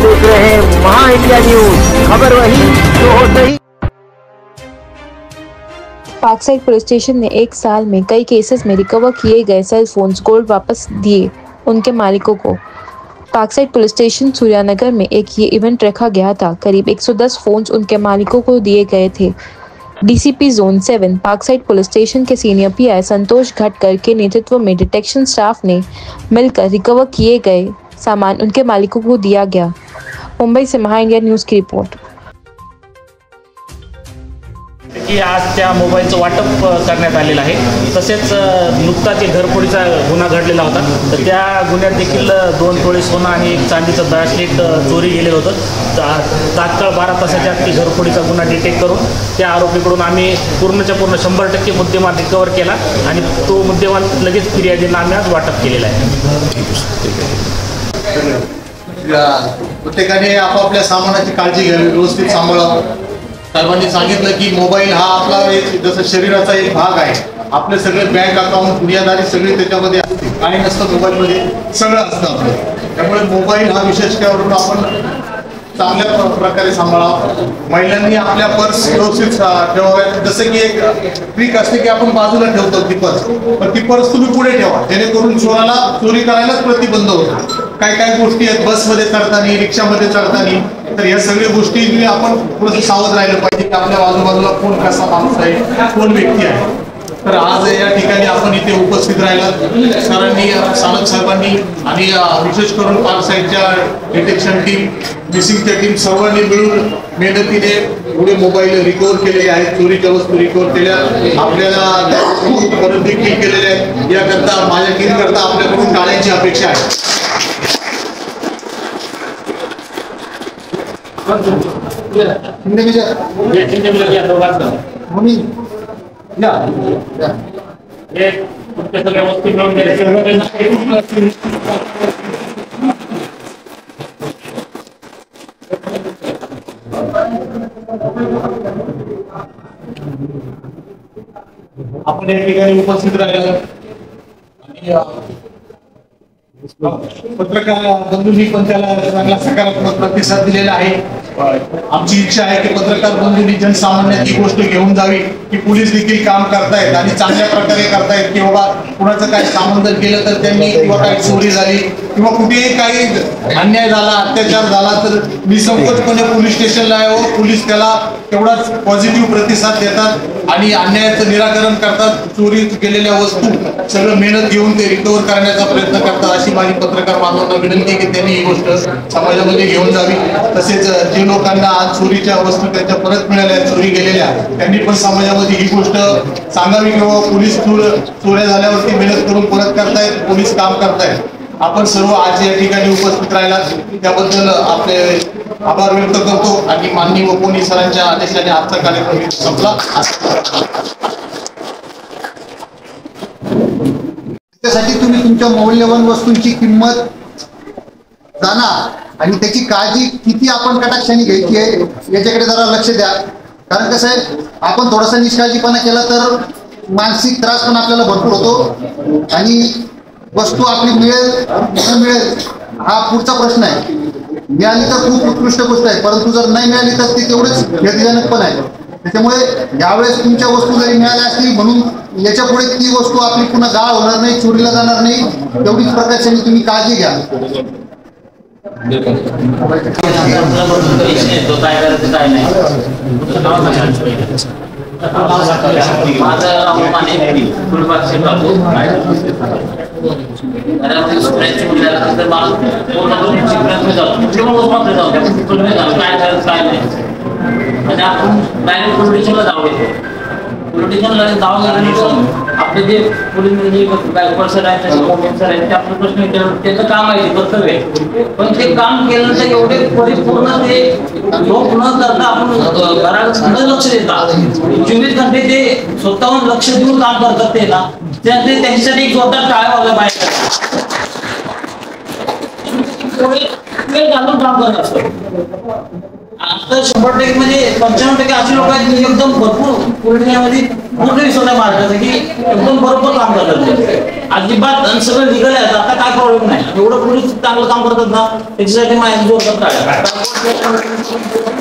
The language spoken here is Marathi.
देख रहे हैं महा इंडिया न्यूज, खबर वही जो हो सही। पार्कसाइड पुलिस स्टेशन ने एक साल में कई केसेस में रिकवर किए गए सेल फोन्स गोल्ड वापस दिए उनके मालिकों को। पार्कसाइड पुलिस स्टेशन सूर्यानगर में एक ये इवेंट रखा गया था। करीब 110 फोन्स उनके मालिकों को दिए गए थे। DCP zone 7 Parkside police station के सीनियर पीआई संतोष घटकर के नेतृत्व में डिटेक्शन स्टाफ ने मिलकर रिकवर किए गए सामान उनके मालिकों को दिया गया। मुंबई से महा इंडिया न्यूज की रिपोर्ट। की आज त्या मोबाईलचं वाटप करण्यात आलेलं आहे। तसेच नुकताच एक घरफोडीचा गुन्हा घडलेला होता, तर त्या गुन्ह्यात देखील 2 तोळे सोनं आणि एक चांदीचं ब्रेसलेट चोरी गेलेलं होतं। तात्काळ 12 तासाच्या आत घरफोडीचा गुन्हा डिटेक्ट करून त्या आरोपीकडून आम्ही पूर्णच्या पूर्ण 100% मुद्देमाल रिकवर केला आणि तो मुद्देमाल लगेच फिर्यादींना आम्ही आज वाटप केलेला आहे। प्रत्येकाने आपापल्या सामानाची काळजी घ्यावी, व्यवस्थित सांभाळावं। सर्वांनी सांगितलं की मोबाईल हा आपला एक जसं शरीराचा एक भाग आहे। आपले सगळे बँक अकाउंट दुनियादारी सगळे त्याच्यामध्ये असते, काही नसतं मोबाईलमध्ये, सगळं असतं आपलं। त्यामुळे मोबाईल हा विशेष करून आपण चांगल्या प्रकारे सांभाळावा। महिलांनी आपल्या पर्स व्यवस्थित ठेवाव्यात। जसं की एक ट्रिक असते की आपण बाजूला ठेवतो ती पर्स, पण ती पर्स तुम्ही पुढे ठेवा, जेणेकरून चोराला चोरी करायलाच प्रतिबंध होतो। काय काय गोष्टी आहेत बसमध्ये चढताना, रिक्षामध्ये चढताना, तर या सगळ्या गोष्टी आपण थोडंसं सावध राहिलं पाहिजे की आपल्या आजूबाजूला कोण कसा माणूस आहे, कोण व्यक्ती आहे। तर आज या ठिकाणी आपण इथे उपस्थित राहिलात सरांनी, सानप साहेबांनी आणि विशेष करून पार्कसाइडच्या डिटेक्शन टीम, मिसिंगच्या टीम सर्वांनी मिळून मेहनतीने पुढे मोबाईल रिकव्हर केलेले आहेत, चोरीच्या वस्तू रिकव्हर केल्या, आपल्याला परत देखील केलेल्या आहेत। याकरता माझ्या टीमकरता आपल्याकडून टाळ्यांची अपेक्षा आहे। आपण या ठिकाणी उपस्थित राहिला पत्रकार बंधूंनी पण त्याला चांगला सकारात्मक प्रतिसाद दिलेला आहे। आमची इच्छा आहे की पत्रकार बंधूंनी जनसामान्यात ही गोष्ट घेऊन जावी की पोलीस देखील काम करतायत आणि चांगल्या प्रकारे करतायत, की बाबा कुणाचं काही सामंजस्य केलं तर त्यांनी किंवा काही चोरी झाली किंवा कुठेही काही अन्याय झाला, अत्याचार झाला तर निसंकोचपणे पोलीस स्टेशनला यावं। पोलीस त्याला तेवढाच पॉझिटिव्ह प्रतिसाद देतात आणि अन्यायाचं निराकरण करतात। चोरी केलेल्या वस्तू सगळं मेहनत घेऊन ते रिकव्हर करण्याचा प्रयत्न करतात। अशी माझी पत्रकार बांधवांना विनंती की त्यांनी ही गोष्ट समाजामध्ये घेऊन जावी। तसेच जे लोकांना आज चोरीच्या वस्तू त्यांच्या परत मिळाल्या, चोरी गेलेल्या, त्यांनी पण समाजामध्ये ही गोष्ट सांगावी किंवा पोलीस चोऱ्या झाल्यावरती मेहनत करून परत करतायत, पोलीस काम करतायत। आपण सर्व आज या ठिकाणी उपस्थित राहिलात त्याबद्दल आपले आभार व्यक्त करतो आणि माननीय वपोनी सरांच्या आदेशाने आजचा कार्यक्रम संपला। त्यासाठी तुम्ही तुमच्या मौल्यवान वस्तूंची किंमत जाणा आणि त्याची काळजी किती आपण कटाक्षाने घ्यायची आहे याच्याकडे जरा लक्ष द्या। कारण कसं आहे, आपण थोडासा निष्काळजीपणा केला तर मानसिक त्रास पण आपल्याला भरपूर होतो आणि वस्तू आपली मिळेल न मिळेल हा पुढचा प्रश्न आहे। मिळाली तर खूप उत्कृष्ट गोष्ट आहे, परंतु जर नाही मिळाली तर ती तेवढेच भीतीजनक पण आहे। त्याच्यामुळे यावेळेस तुमच्या वस्तू जरी मिळाल्या असतील म्हणून याच्या पुढे ती वस्तू आपली पुन्हा गाळ होणार नाही, चोरीला जाणार नाही, तेवढीच प्रकारची तुम्ही काळजी घ्या। आपले जे पोलीस पर्सन आहेत, आपलं प्रश्न त्याचं काम आहे, कर्तव्य आहे, पण ते काम केल्यानंतर एवढे परिपूर्ण ते लोक न करता आपण घराकडे लक्ष देतात। 24 घंटे ते स्वतःहून लक्ष देऊन काम करतात ते ना, त्यांच्यासाठी एक जोरदार टाळ्या वाजवा पाहिजे। वेळ घालून काम करत असतं। आता 100% म्हणजे 95% अशी लोक आहेत की एकदम भरपूर पूर्णियामध्ये पूर्ण विसरल्या महाराष्ट्राचं की एकदम बरोबर काम करतात, अजिबात सगळं लिगल आहे। आता काय प्रॉब्लेम नाही. एवढं पोलीस चांगलं काम करतात ना, त्याच्यासाठी माझ्या जोरदार टाळ्या.